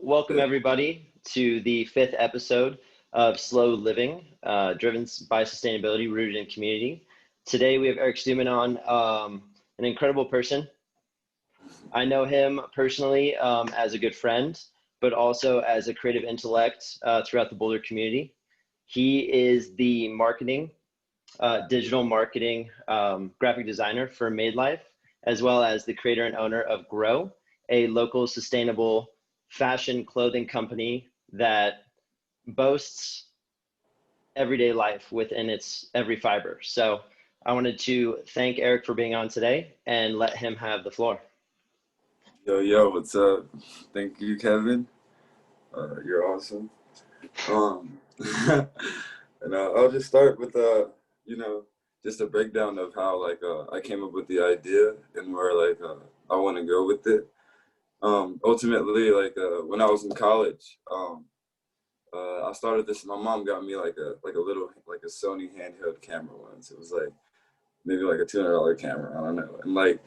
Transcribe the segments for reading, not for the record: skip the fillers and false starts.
welcome everybody to the fifth episode of Slow Living, driven by sustainability, rooted in community. Today we have Eric Stumon on, an incredible person. I know him personally as a good friend, but also as a creative intellect throughout the Boulder community. He is the digital marketing graphic designer for madelife, as well as the creator and owner of GROE, a local sustainable fashion clothing company that boasts everyday life within its every fiber. So I wanted to thank Eric for being on today and let him have the floor. Yo, what's up? Thank you, Kevin. You're awesome. And I'll just start with just a breakdown of how I came up with the idea and where I want to go with it. Ultimately, when I was in college, I started this. My mom got me like a little Sony handheld camera once. It was maybe a $200 camera. I don't know. And I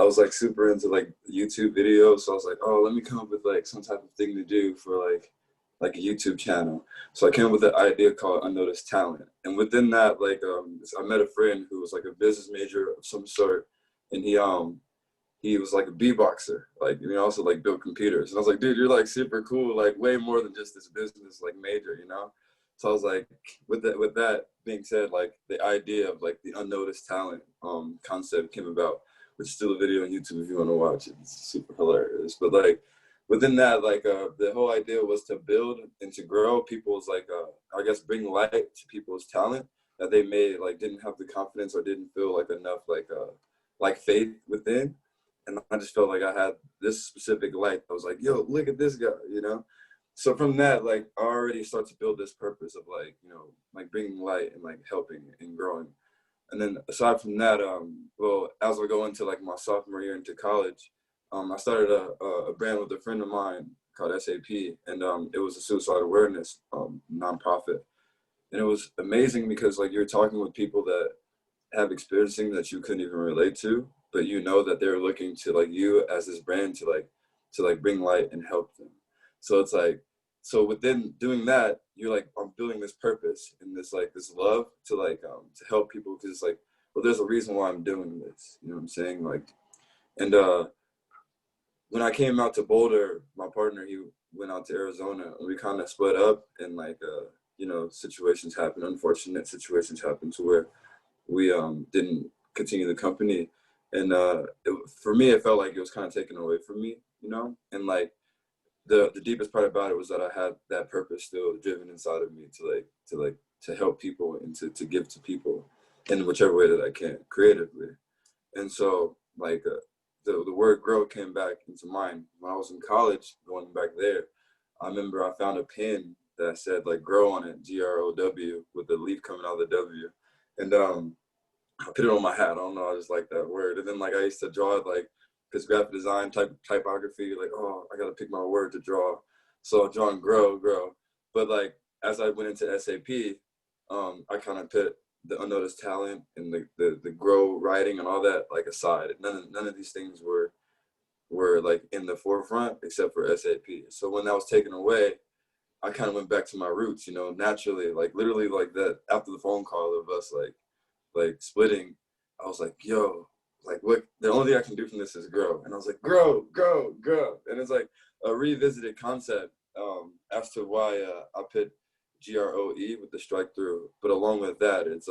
was super into YouTube videos. So I was like, oh, let me come up with some type of thing to do for a YouTube channel. So I came up with the idea called Unnoticed Talent. And within that, I met a friend who was a business major of some sort, and he was a beatboxer, also built computers. And I was like, dude, you're super cool, way more than just this business major, you know? So I was like, with that being said, the idea of the unnoticed talent concept came about, which is still a video on YouTube if you want to watch it. It's super hilarious. But within that, the whole idea was to build and to grow people's I guess bring light to people's talent that they may didn't have the confidence or didn't feel enough faith within. And I just felt I had this specific light. I was like, yo, look at this guy, you know? So from that, I already start to build this purpose of bringing light and helping and growing. And then aside from that, well, as I go into my sophomore year into college, I started a brand with a friend of mine called SAP, and it was a suicide awareness nonprofit. And it was amazing because you're talking with people that have experiencing that you couldn't even relate to, but you know that they're looking to you as this brand to bring light and help them. So it's so within doing that, you're I'm building this purpose and this this love to to help people, because well, there's a reason why I'm doing this, you know what I'm saying? And when I came out to Boulder, my partner, he went out to Arizona, and we kind of split up, and situations happened, unfortunate situations happened to where we didn't continue the company. And for me, it felt it was kind of taken away from me, you know? And the deepest part about it was that I had that purpose still driven inside of me to help people and to give to people in whichever way that I can creatively. And so the word grow came back into mind when I was in college. Going back there, I remember I found a pen that said grow on it, GROW, with the leaf coming out of the W. And I put it on my hat. I don't know, I just like that word. And then I used to draw it because graphic design typography, oh, I gotta pick my word to draw. So I'm drawing grow. But as I went into SAP, I kind of put the unnoticed talent and the grow writing and all that aside. None of these things were in the forefront except for SAP. So when that was taken away, I kind of went back to my roots, you know, naturally, literally that after the phone call of us splitting, I was like, yo, what, the only thing I can do from this is grow. And I was like, grow. And it's a revisited concept as to why I put GROE with the strike through. But along with that, it's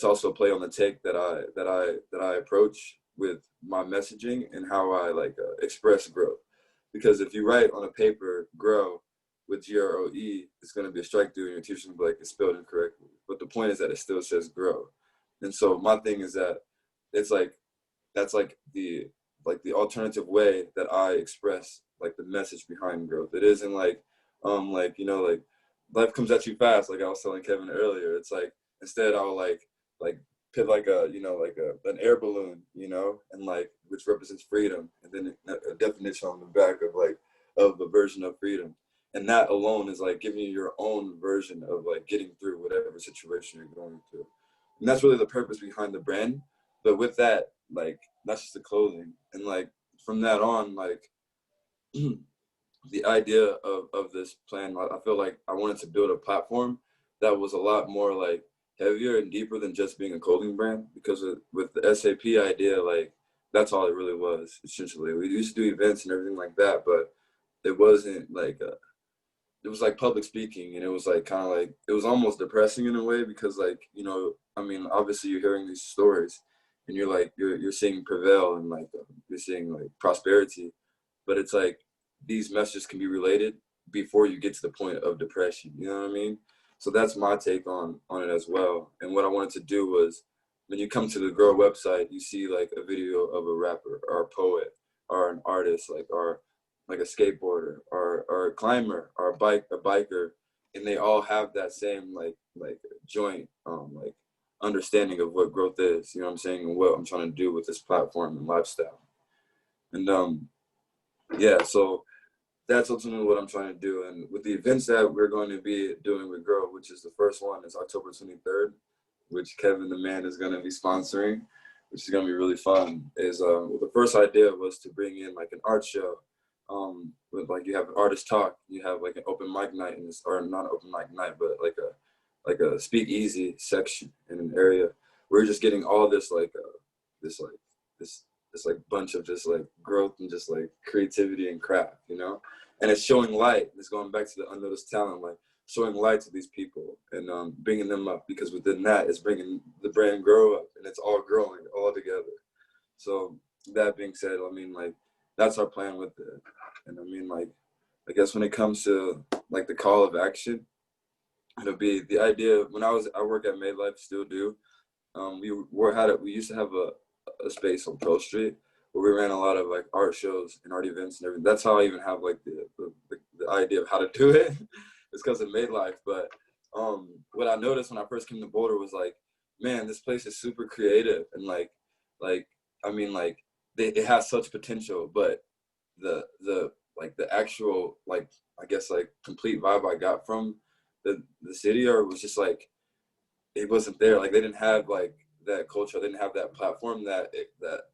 also a play on the take that I approach with my messaging and how I express growth. Because if you write on a paper grow with GROE, it's going to be a strike through, and your teacher's going to be it's spelled incorrectly. But the point is that it still says grow. And so my thing is that it's that's the alternative way that I express the message behind growth. It isn't life comes at you fast, I was telling Kevin earlier. It's instead I'll put an air balloon, you know, and which represents freedom, and then a definition on the back of a version of freedom. And that alone is giving you your own version of getting through whatever situation you're going through. And that's really the purpose behind the brand. But with that, that's just the clothing. And from that on, the idea of this plan, I feel like I wanted to build a platform that was a lot more like heavier and deeper than just being a clothing brand. Because with the SAP idea, like that's all it really was. Essentially, we used to do events and everything like that, but it wasn't like it was like public speaking, and it was like kind of like it was almost depressing in a way, because like, you know, I mean, obviously you're hearing these stories and you're like you're seeing prevail, and like you're seeing like prosperity, but it's like these messages can be related before you get to the point of depression, you know what I mean? So that's my take on it as well. And what I wanted to do was, when you come to the GROE website, you see like a video of a rapper or a poet or an artist, like a skateboarder or a climber or a biker, and they all have that same like joint like understanding of what growth is, you know what I'm saying, and what I'm trying to do with this platform and lifestyle. And yeah, so that's ultimately what I'm trying to do. And with the events that we're going to be doing with GROE, which is the first one is October 23rd, which Kevin the man is going to be sponsoring, which is going to be really fun. Is well, the first idea was to bring in like an art show, with like you have an artist talk, you have like an open mic night in this, or not an open mic night, but like a speakeasy section in an area. We're just getting all this this like this this like bunch of just like growth and just like creativity and craft, you know? And it's showing light. It's going back to the unnoticed talent, like showing light to these people and bringing them up, because within that is bringing the brand GROE up, and it's all growing all together. So that being said, I mean, like that's our plan with it. And I mean, like, I guess when it comes to like the call of action, it'll be the idea. When I work at Madelife, still do. We used to have a space on Pearl Street where we ran a lot of like art shows and art events and everything. That's how I even have like the idea of how to do it. It's because of Madelife. But what I noticed when I first came to Boulder was like, man, this place is super creative, and like I mean, like it has such potential, but the like the actual like, I guess like complete vibe I got from the city, or was just like it wasn't there. Like they didn't have like that culture. They didn't have that platform that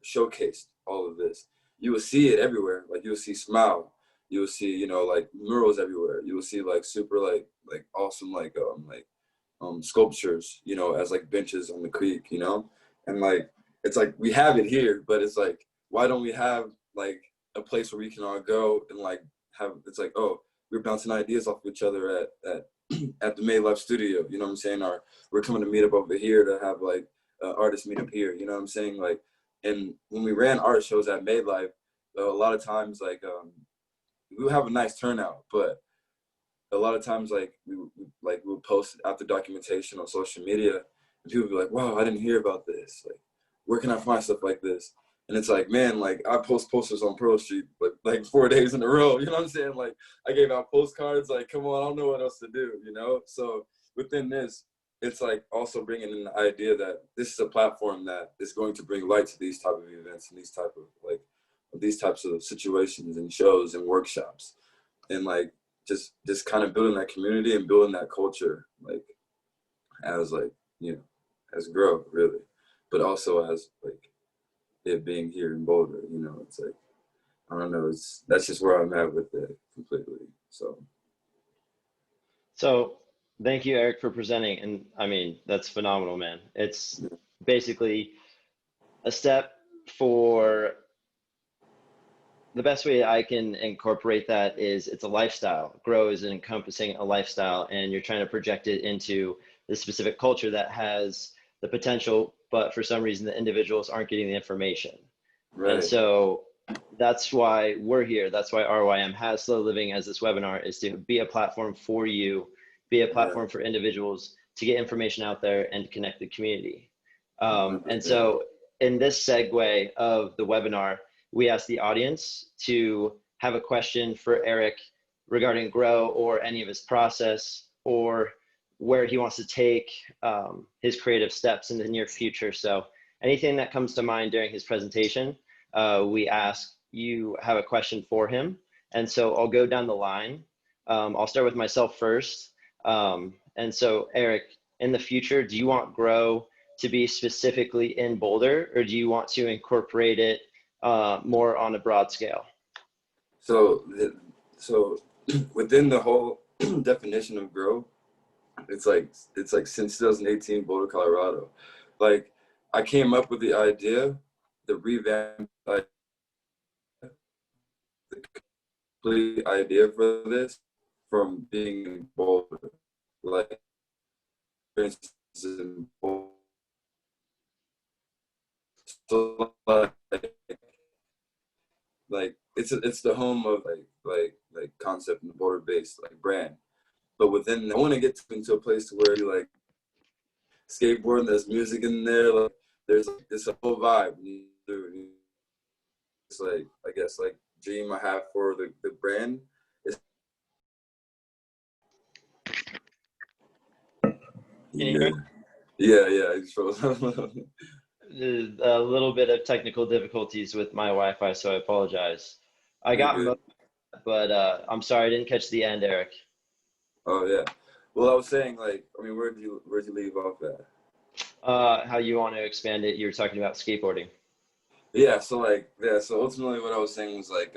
showcased all of this. You will see it everywhere. Like you will see Smile. You will see, you know, like murals everywhere. You will see like super like awesome like sculptures, you know, as like benches on the creek, you know. And like it's like we have it here, but it's like, why don't we have like a place where we can all go and like have, it's like, oh, we're bouncing ideas off of each other at at the Madelife studio, you know what I'm saying? Or we're coming to meet up over here to have like artists meet up here, you know what I'm saying? Like, and when we ran art shows at Madelife, a lot of times like we would have a nice turnout, but a lot of times like we would post after documentation on social media, and people would be like, wow, I didn't hear about this. Like, where can I find stuff like this? And it's like, man, like I post posters on Pearl Street like 4 days in a row. You know what I'm saying? Like I gave out postcards. Like, come on, I don't know what else to do. You know. So within this, it's like also bringing in the idea that this is a platform that is going to bring light to these type of events and these type of like these types of situations and shows and workshops, and like just kind of building that community and building that culture, like as like, you know, as GROE really, but also as like it being here in Boulder, you know. It's like, I don't know, that's just where I'm at with it completely. So thank you, Eric, for presenting. And I mean, that's phenomenal, man. It's basically a step for the best way I can incorporate that is it's a lifestyle. GROE is encompassing a lifestyle, and you're trying to project it into the specific culture that has the potential, but for some reason the individuals aren't getting the information. And Right. so that's why we're here. That's why RYM has Slow Living as this webinar, is to be a platform for you, be a Yeah. platform for individuals to get information out there and to connect the community. And 100%. so in this segue of the webinar, we asked the audience to have a question for Eric regarding GROE or any of his process or where he wants to take his creative steps in the near future. So anything that comes to mind during his presentation, we ask you have a question for him. And so I'll go down the line. I'll start with myself first. And so Eric, in the future, do you want GROE to be specifically in Boulder, or do you want to incorporate it more on a broad scale? So so within the whole definition of GROE, it's like since 2018, Boulder, Colorado. Like I came up with the idea, the revamp, the complete idea for this from being in Boulder. Like for instance, in Boulder, so like it's the home of like concept and Boulder based like brand. But within, I want to get into a place to where you like skateboarding, there's music in there, like there's like it's a whole vibe. It's like I guess like dream I have for the brand. It's, Can you hear me? yeah. I just froze. There's a little bit of technical difficulties with my Wi-Fi, so I apologize. I You're got good. most, but I'm sorry I didn't catch the end, Eric. Oh yeah. Well, I was saying like, I mean, where'd you leave off at? How you want to expand it? You were talking about skateboarding. Yeah. So like, yeah. So ultimately, what I was saying was like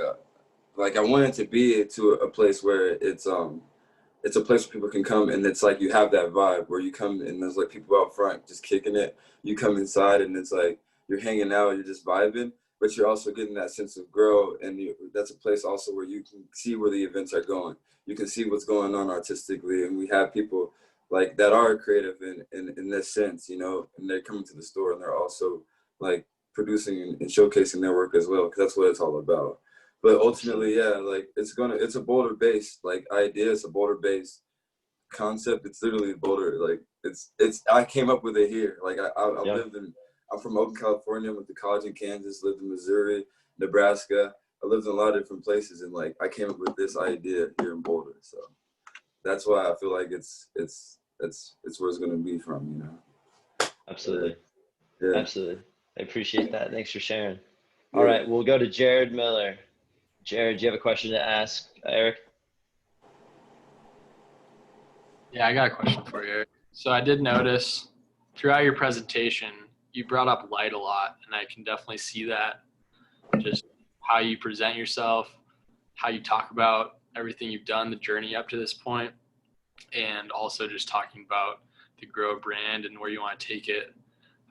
I wanted to be to a place where it's a place where people can come and it's like you have that vibe where you come and there's like people out front just kicking it. You come inside and it's like you're hanging out, you're just vibing, but you're also getting that sense of grow. And that's a place also where you can see where the events are going. You can see what's going on artistically, and we have people like that are creative in this sense, you know, and they're coming to the store and they're also like producing and showcasing their work as well, because that's what it's all about. But ultimately, yeah, like it's a Boulder based like idea. It's a Boulder based concept. It's literally Boulder. Like I came up with it here. Like I Yeah, lived in, I'm from Oakland, California, went to college in Kansas, lived in Missouri, Nebraska. I lived in a lot of different places, and like I came up with this idea here in Boulder. So that's why I feel like it's where it's gonna be from, you know. absolutely. Yeah, Absolutely. I appreciate that. Thanks for sharing. All yeah. right, we'll go to Jared Miller. Jared, do you have a question to ask Eric? Yeah, I got a question for you. So I did notice throughout your presentation, you brought up light a lot, and I can definitely see that. Just how you present yourself, how you talk about everything you've done, the journey up to this point, and also just talking about the GROE brand and where you want to take it.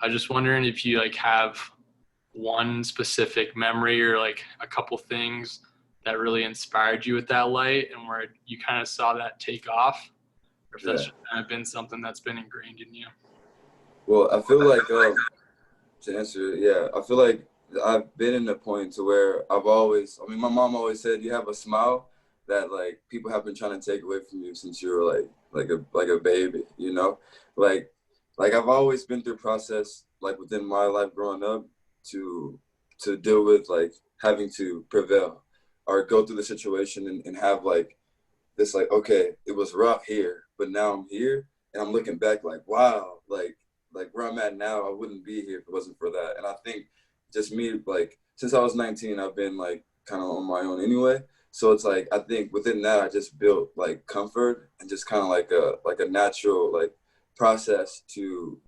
I was just wondering if you like have one specific memory or like a couple things that really inspired you with that light and where you kind of saw that take off, or if that's Yeah. just kind of been something that's been ingrained in you. Well, I feel like to answer, yeah, I feel like I've been in a point to where I mean, my mom always said you have a smile that like people have been trying to take away from you since you were like a baby, you know, like like I've always been through process like within my life growing up to deal with like having to prevail or go through the situation and have like this like, okay, it was rough here, but now I'm here and I'm looking back like, wow, like where I'm at now, I wouldn't be here if it wasn't for that. And I think just me, like since I was 19, I've been like kind of on my own anyway. So it's like I think within that I just built like comfort and just kind of like a natural like process to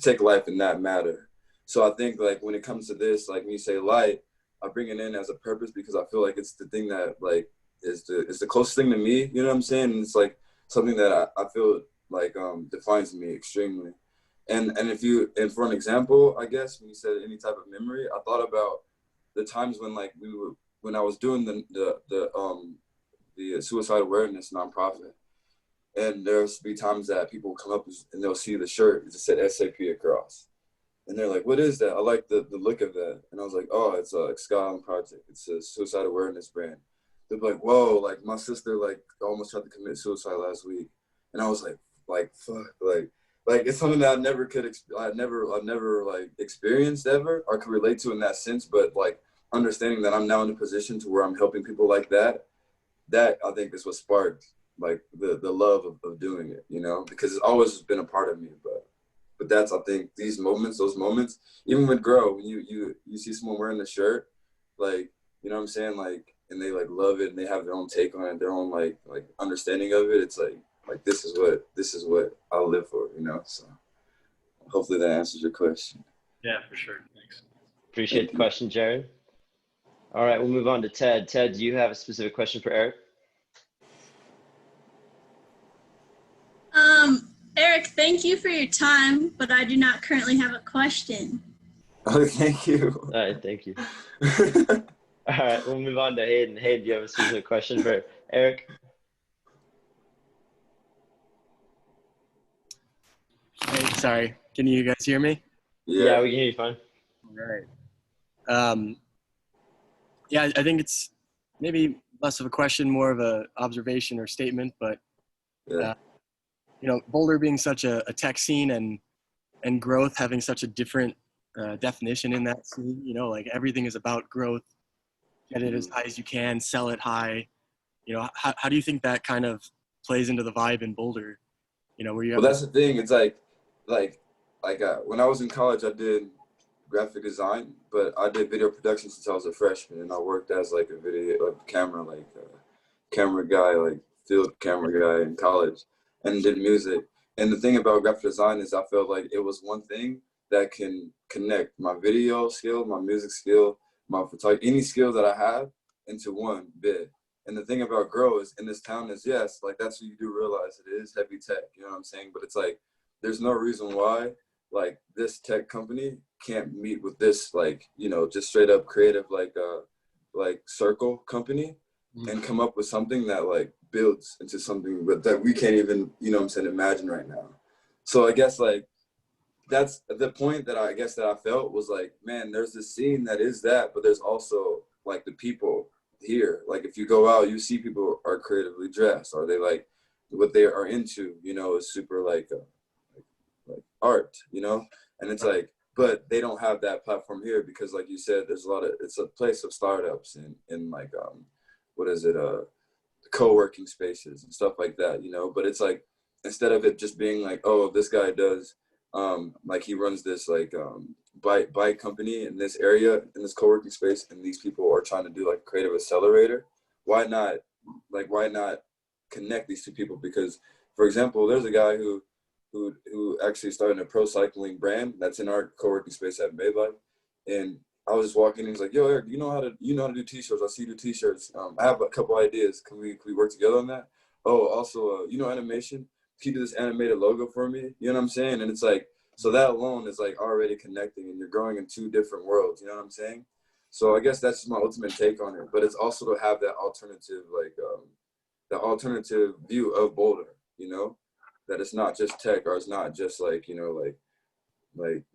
take life in that matter. So I think like when it comes to this, like when you say light, I bring it in as a purpose because I feel like it's the thing that like is the closest thing to me, you know what I'm saying? And it's like something that I feel like defines me extremely. And if you and for an example, I guess when you said any type of memory, I thought about the times when like when I was doing the suicide awareness nonprofit, and there's be times that people come up and they'll see the shirt, it just said SAP across. And they're like, what is that? I like the look of that. And I was like, oh, it's a Sky Island Project. It's a suicide awareness brand. They'd be like, whoa, like my sister like almost tried to commit suicide last week. And I was like, fuck, like it's something that I never like experienced ever or could relate to in that sense. But like understanding that I'm now in a position to where I'm helping people like that I think is what sparked like the love of doing it, you know, because it's always been a part of me. But that's, I think, those moments, even with GROE, when you see someone wearing the shirt, like, you know what I'm saying, like, and they like love it and they have their own take on it, their own like understanding of it. It's like this is what I'll live for, you know. So hopefully that answers your question. Yeah, for sure. Thanks. Appreciate Thank the you. question, Jared. All right, we'll move on to Ted. Ted, do you have a specific question for Eric? Eric, thank you for your time, but I do not currently have a question. Oh, thank you. All right, thank you. All right, we'll move on to Hayden. Hayden, do you have a specific question for Eric? Hey, sorry. Can you guys hear me? Yeah, we can hear you fine. All right. Yeah, I think it's maybe less of a question, more of a observation or statement, but Boulder being such a tech scene and growth having such a different definition in that scene, like everything is about growth, get it as high as you can, sell it high. How do you think that kind of plays into the vibe in Boulder? Where you have that's the thing. It's like when I was in college, I did graphic design, but I did video production since I was a freshman, and I worked as like a camera guy, like field camera guy in college, and did music. And the thing about graphic design is I felt like it was one thing that can connect my video skill, my music skill, my photography, any skill that I have into one bit. And the thing about GROE is in this town is, yes, like that's what you do realize it is heavy tech, you know what I'm saying? But it's like, there's no reason why like this tech company can't meet with this, like, just straight up creative, like circle company and come up with something that like builds into something that we can't even, imagine right now. So I guess like, that's the point that I guess that I felt was like, man, there's this scene that is that, but there's also like the people here. Like if you go out, you see people are creatively dressed, or they like what they are into, is super like art, and it's like, but they don't have that platform here because like you said, there's it's a place of startups and like, co-working spaces and stuff like that, but it's like, instead of it just being like, oh, this guy does, like he runs this like bike company in this area, in this co-working space, and these people are trying to do like creative accelerator. Why not connect these two people? Because for example, there's a guy who actually started a pro cycling brand that's in our co-working space at Madelife, and I was just walking and he's like, yo, Eric, you know how to do t-shirts? I see you do t-shirts. I have a couple ideas. Can we work together on that? Oh, also, animation? Can you do this animated logo for me? You know what I'm saying? And it's like, so that alone is like already connecting, and you're growing in two different worlds. You know what I'm saying? So I guess that's just my ultimate take on it. But it's also to have that alternative, like the alternative view of Boulder, that it's not just tech, or it's not just like, like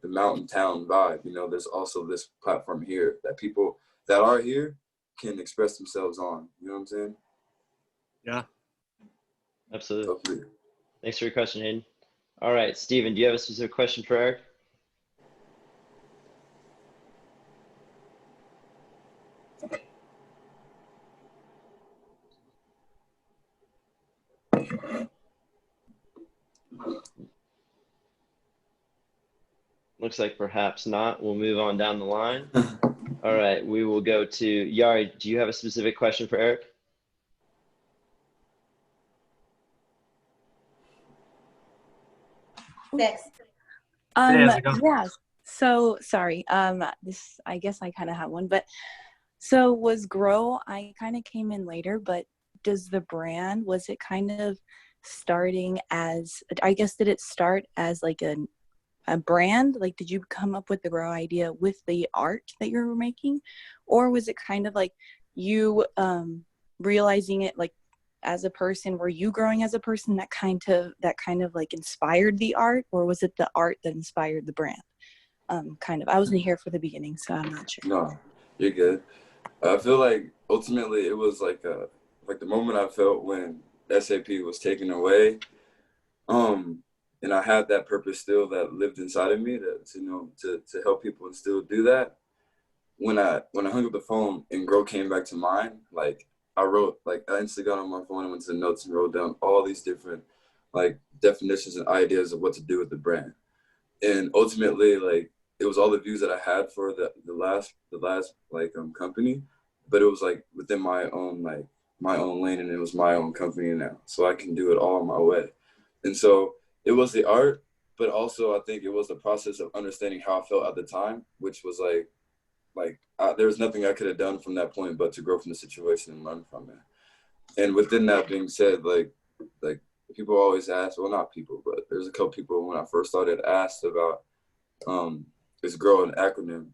the mountain town vibe. There's also this platform here that people that are here can express themselves on. You know what I'm saying? Yeah. Absolutely. Hopefully. Thanks for your question, Hayden. All right, Steven, do you have a specific question for Eric? Looks like perhaps not. We'll move on down the line. All right, we will go to Yari. Do you have a specific question for Eric? Next. Yeah. So sorry. This, I guess I kind of have one, but so was GROE, I kind of came in later, but does the brand, was it kind of starting as, I guess, did it start as like a brand? Like, did you come up with the GROE idea with the art that you were making? Or was it kind of like you realizing it like as a person? Were you growing as a person that kind of like inspired the art, or was it the art that inspired the brand? I wasn't here for the beginning, so I'm not sure. No, you're good. I feel like ultimately it was like the moment I felt when SAP was taken away, and I had that purpose still that lived inside of me, that to help people and still do that. When I hung up the phone and GROE came back to mind, like I instantly got on my phone and went to the notes and wrote down all these different like definitions and ideas of what to do with the brand. And ultimately, like, it was all the views that I had for the last company, but it was like within my own lane, and it was my own company now, so I can do it all my way. And so it was the art, but also I think it was the process of understanding how I felt at the time, which was like there was nothing I could have done from that point but to grow from the situation and learn from it. And within that being said, like people always ask, well, not people, but there's a couple people when I first started asked about is GROE an acronym?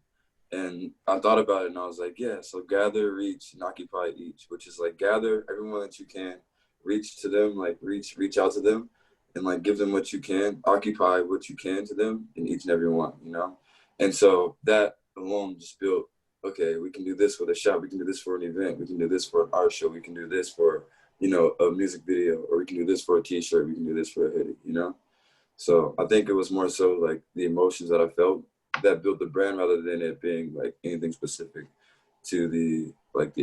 And I thought about it and I was like, yeah, so gather, reach, and occupy each, which is like gather everyone that you can, reach to them, like reach out to them, and like give them what you can, occupy what you can to them in each and every one, you know? And so that alone just built, okay, we can do this with a shop, we can do this for an event, we can do this for an art show, we can do this for, you know, a music video, or we can do this for a t-shirt, we can do this for a hoodie, you know? So I think it was more so like the emotions that I felt that built the brand rather than it being like anything specific to the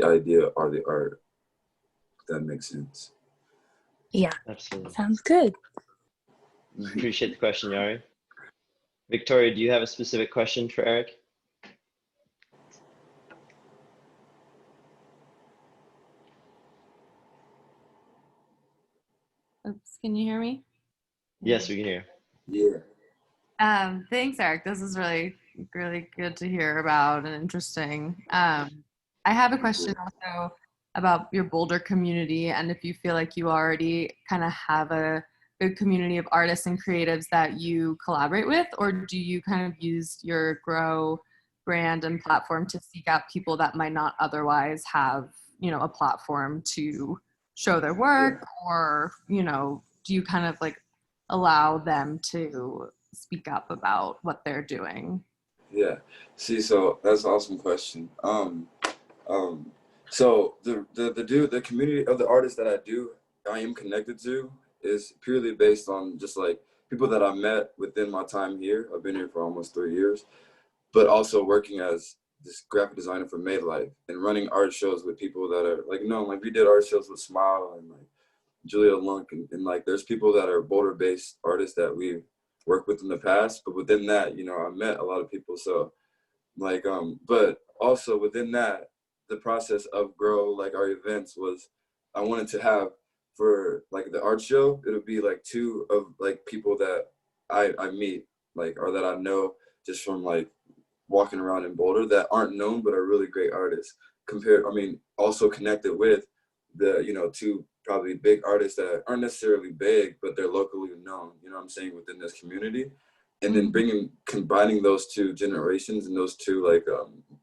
idea or the art, if that makes sense. Yeah, Absolutely. sounds good. Appreciate the question, Yari. Victoria, do you have a specific question for Eric? Oops, can you hear me? Yes, we can hear. Yeah. Thanks, Eric. This is really, really good to hear about and interesting. I have a question also about your Boulder community, and if you feel like you already kind of have a good community of artists and creatives that you collaborate with, or do you kind of use your GROE brand and platform to seek out people that might not otherwise have, you know, a platform to show their work, or, you know, do you kind of like allow them to speak up about what they're doing? Yeah. See, so that's an awesome question. So the community of the artists that I am connected to is purely based on just like people that I met within my time here. I've been here for almost 3 years, but also working as this graphic designer for Madelife and running art shows with people that are like, like we did art shows with Smile and like Julia Lunk and like there's people that are Boulder based artists that we've worked with in the past, but within that, you know, I met a lot of people. So like but also within that, the process of GROE, like our events, was I wanted to have for like the art show, it'll be like 2 of like people that I meet like or that I know just from like walking around in Boulder that aren't known but are really great artists also connected with the, you know, 2 probably big artists that aren't necessarily big but they're locally known, you know what I'm saying, within this community. And then combining those 2 generations and those 2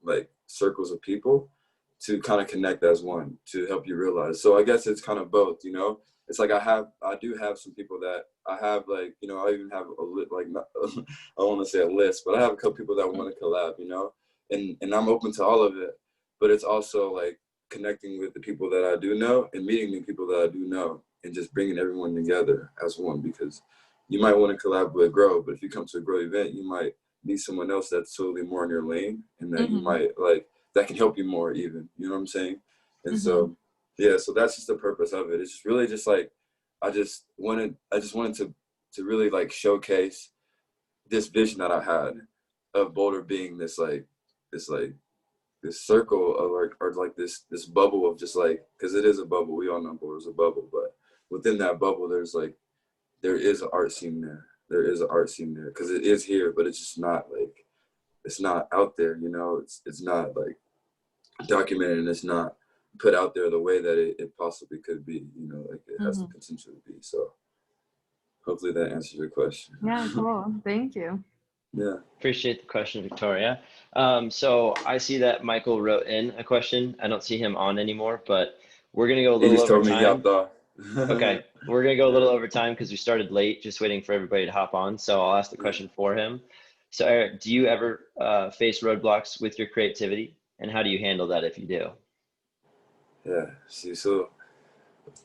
like circles of people to kind of connect as one to help you realize. So I guess it's kind of both, you know. It's like I do have some people that I have, like, you know, I even have not, I don't want to say a list, but I have a couple people that want to collab, you know, and I'm open to all of it. But it's also like connecting with the people that I do know and meeting new people that I do know and just bringing everyone together as one, because you might want to collab with GROE, but if you come to a GROE event, you might meet someone else that's totally more in your lane and that you might like, that can help you more even, you know what I'm saying? And so, yeah, so that's just the purpose of it. It's just really just like, I just wanted to really like showcase this vision that I had of Boulder being this circle of or like this bubble of just like, because it is a bubble. We all know Boulder's a bubble, but within that bubble, there is an art scene there. There is an art scene there because it is here, but it's just not like, it's not out there, you know. It's not like documented and it's not put out there the way that it possibly could be, you know, like it has the potential to be. So hopefully that answers your question. Yeah, cool. Thank you. Yeah. Appreciate the question, Victoria. So I see that Michael wrote in a question. I don't see him on anymore, but we're going to go a little over time. Okay, we're going to go a little over time because we started late, just waiting for everybody to hop on. So I'll ask the question for him. So Eric, do you ever face roadblocks with your creativity? And how do you handle that if you do? Yeah, see, so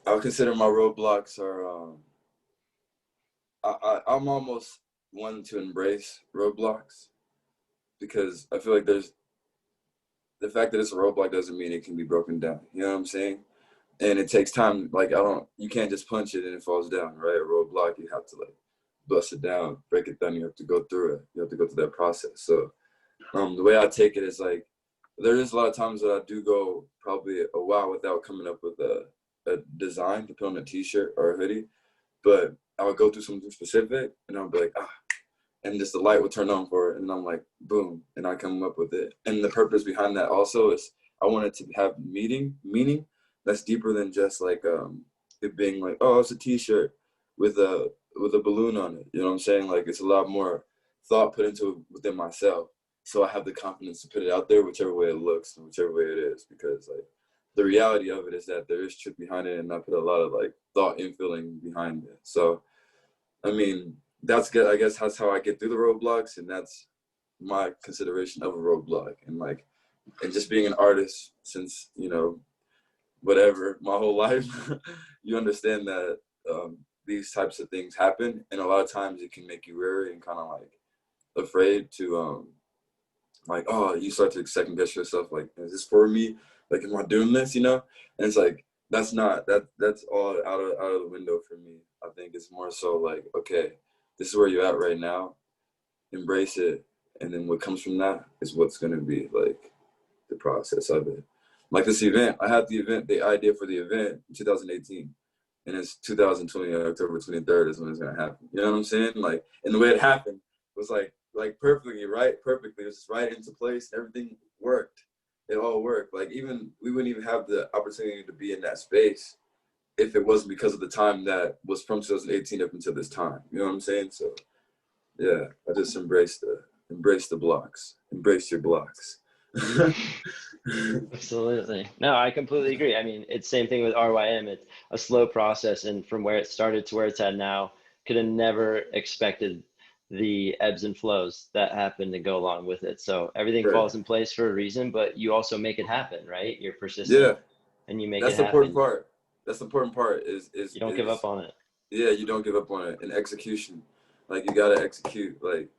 I consider my roadblocks are, I'm almost one to embrace roadblocks because I feel like there's, the fact that it's a roadblock doesn't mean it can be broken down. You know what I'm saying? And it takes time. Like you can't just punch it and it falls down, right? A roadblock, you have to like bust it down, break it down. You have to go through it. You have to go through that process. So the way I take it is like, there is a lot of times that I do go probably a while without coming up with a design to put on a t-shirt or a hoodie, but I would go through something specific and I'll be like, and just the light would turn on for it, and I'm like, boom, and I come up with it. And the purpose behind that also is I want it to have meaning that's deeper than just like it being like, oh, it's a T-shirt with a balloon on it. You know what I'm saying? Like, it's a lot more thought put into it within myself, so I have the confidence to put it out there, whichever way it looks and whichever way it is, because like the reality of it is that there is truth behind it, and I put a lot of like thought and feeling behind it. So I mean, that's good. I guess that's how I get through the roadblocks, and that's my consideration of a roadblock. And just being an artist since, you know, whatever, my whole life, you understand that these types of things happen, and a lot of times it can make you wary and kind of like afraid to like, oh, you start to second guess yourself, like, is this for me? Like, am I doing this, you know? And it's like, that's all out of the window for me. I think it's more so like, okay, this is where you're at right now, embrace it, and then what comes from that is what's going to be like the process of it. Like this event, I had the idea for the event in 2018, and it's 2020, October 23rd is when it's going to happen. You know what I'm saying? Like, and the way it happened was like perfectly, right? Perfectly. It was just right into place. Everything worked. It all worked. Like, even we wouldn't even have the opportunity to be in that space if it wasn't because of the time that was from 2018 up until this time. You know what I'm saying? So yeah, I just embrace the blocks. Embrace your blocks. Absolutely. No, I completely agree. I mean, it's same thing with RYM. It's a slow process, and from where it started to where it's at now, could have never expected the ebbs and flows that happen to go along with it. So everything Right. falls in place for a reason, but you also make it happen, right? You're persistent, Yeah, and you make that's it the happen. important part. That's the important part is You don't give up on it. Yeah, you don't give up on it. And execution, like, you gotta execute. Like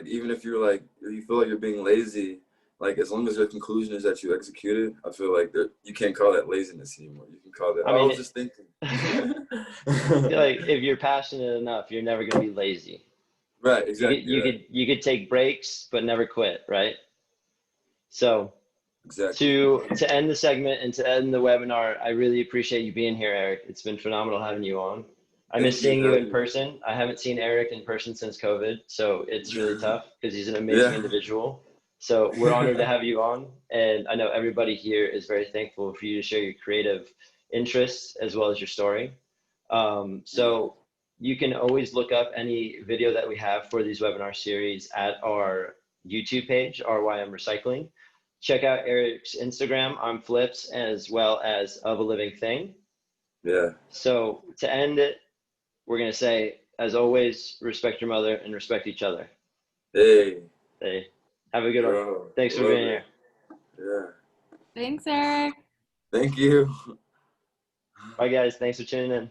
even if you're like, you feel like you're being lazy, like, as long as your conclusion is that you executed, I feel like you can't call that laziness anymore. You can call that, I mean, I was just thinking. I feel like if you're passionate enough, you're never going to be lazy. Right, exactly. You could take breaks, but never quit, right? So Exactly. to end the segment and to end the webinar, I really appreciate you being here, Eric. It's been phenomenal having you on. I miss seeing you in person. I haven't seen Eric in person since COVID, so it's really tough because he's an amazing individual. So we're honored to have you on, and I know everybody here is very thankful for you to share your creative interests as well as your story. So you can always look up any video that we have for these webinar series at our YouTube page, RYM Recycling. Check out Eric's Instagram on Flips, as well as Of a Living Thing. Yeah. So to end it, we're going to say, as always, respect your mother and respect each other. Hey. Have a good one. Thanks for being here. Yeah. Thanks, Eric. Thank you. Bye, guys. Thanks for tuning in.